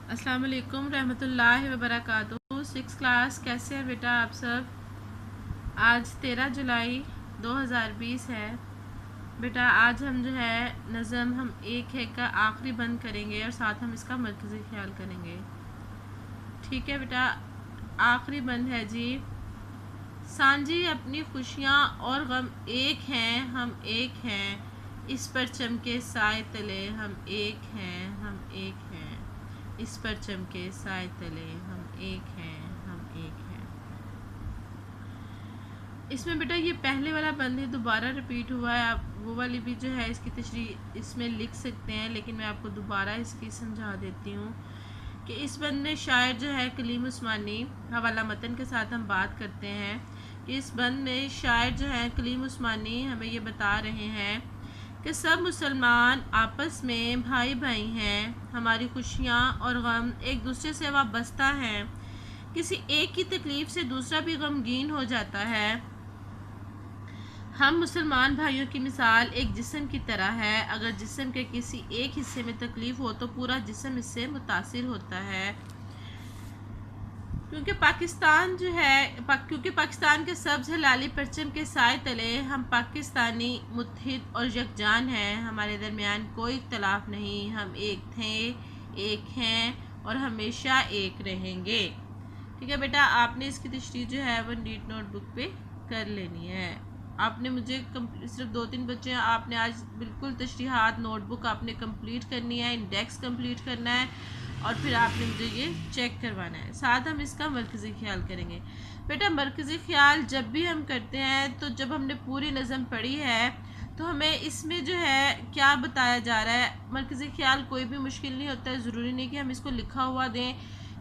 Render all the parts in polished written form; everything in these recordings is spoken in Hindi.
अस्सलाम वालेकुम रहमतुल्लाहि व बरकातुहू। 6 क्लास, कैसे हैं बेटा आप सब। आज 13 जुलाई 2020 है बेटा। आज हम जो है नज़म हम एक है का आखिरी बंद करेंगे और साथ हम इसका मरकज़ी ख्याल करेंगे। ठीक है बेटा, आखिरी बंद है जी। सांझी अपनी खुशियाँ और गम एक हैं, हम एक हैं इस परचम के साए तले, हम एक हैं, हम एक हैं इस परचम के साए तले, हम एक हैं, हम एक हैं। इसमें बेटा ये पहले वाला बंद है, दोबारा रिपीट हुआ है। आप वो वाली भी जो है इसकी तशरीह इसमें लिख सकते हैं, लेकिन मैं आपको दोबारा इसकी समझा देती हूँ कि इस बंद में शायर जो है कलीम उस्मानी, हवाला मतन के साथ हम बात करते हैं कि इस बंद में शायर जो है कलीम उस्मानी हमें ये बता रहे हैं कि सब मुसलमान आपस में भाई भाई हैं, हमारी खुशियाँ और गम एक दूसरे से वाबस्ता हैं, किसी एक की तकलीफ़ से दूसरा भी गमगीन हो जाता है। हम मुसलमान भाइयों की मिसाल एक जिस्म की तरह है, अगर जिस्म के किसी एक हिस्से में तकलीफ़ हो तो पूरा जिस्म इससे मुतासिर होता है। क्योंकि पाकिस्तान के सब्ज़ हलाली परचम के साए तले हम पाकिस्तानी मुत्हिद और यकजान हैं, हमारे दरमियान कोई इख्तलाफ नहीं, हम एक थे, एक हैं और हमेशा एक रहेंगे। ठीक है बेटा, आपने इसकी तशरीह जो है वो नीट नोटबुक पे कर लेनी है। आपने मुझे सिर्फ 2-3 बच्चे हैं, आपने आज बिल्कुल तशरीहात नोटबुक आपने कंप्लीट करनी है, इंडेक्स कंप्लीट करना है और फिर आपने मुझे ये चेक करवाना है। साथ हम इसका मरकज़ी ख्याल करेंगे। बेटा मरकज़ी ख्याल जब भी हम करते हैं तो जब हमने पूरी नज़म पढ़ी है तो हमें इसमें जो है क्या बताया जा रहा है। मरकज़ी ख्याल कोई भी मुश्किल नहीं होता है, ज़रूरी नहीं कि हम इसको लिखा हुआ दें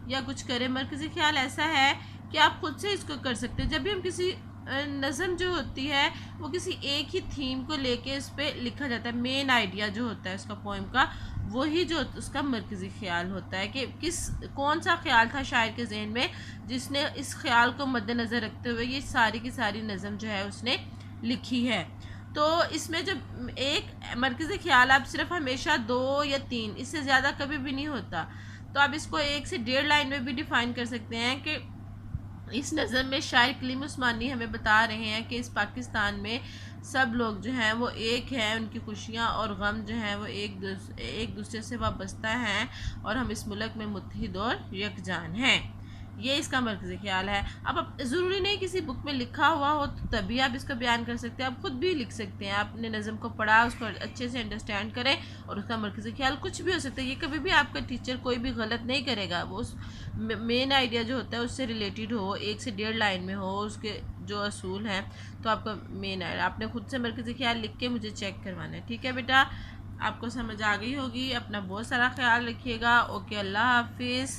या कुछ करें। मरकज़ी ख्याल ऐसा है कि आप खुद से इसको कर सकते हैं। जब भी हम किसी नज़म जो होती है वो किसी एक ही थीम को लेके इस पर लिखा जाता है, मेन आइडिया जो होता है उसका पोएम का, वही जो उसका मरकज़ी ख्याल होता है कि कौन सा ख्याल था शायर के जहन में जिसने इस ख्याल को मद्देनज़र रखते हुए ये सारी की सारी नज़म जो है उसने लिखी है। तो इसमें जब एक मरकज़ी ख्याल आप सिर्फ हमेशा 2 या 3, इससे ज़्यादा कभी भी नहीं होता, तो आप इसको 1 से 1.5 लाइन में भी डिफ़ाइन कर सकते हैं कि इस नज़म में शायर कलीम उस्मानी हमें बता रहे हैं कि इस पाकिस्तान में सब लोग जो हैं वो एक हैं, उनकी खुशियाँ और गम जो हैं वो एक दूसरे से वाबस्ता हैं और हम इस मुल्क में मुत्तहिद और यकजान हैं। ये इसका मरकज़ी ख्याल है। अब ज़रूरी नहीं किसी बुक में लिखा हुआ हो तो तभी आप इसको बयान कर सकते हैं, आप खुद भी लिख सकते हैं। आपने नज़म को पढ़ा, उसको अच्छे से अंडरस्टैंड करें और उसका मरकज़ी ख्याल कुछ भी हो सकता है। ये कभी भी आपका टीचर कोई भी गलत नहीं करेगा, वो उस मेन आइडिया जो होता है उससे रिलेटेड हो, 1 से 1.5 लाइन में हो, उसके जो असूल हैं, तो आपका मेन आइडिया आपने खुद से मरकज़ी ख्याल लिख के मुझे चेक करवाना है। ठीक है बेटा, आपको समझ आ गई होगी। अपना बहुत सारा ख्याल रखिएगा। ओके, अल्लाह हाफिज़।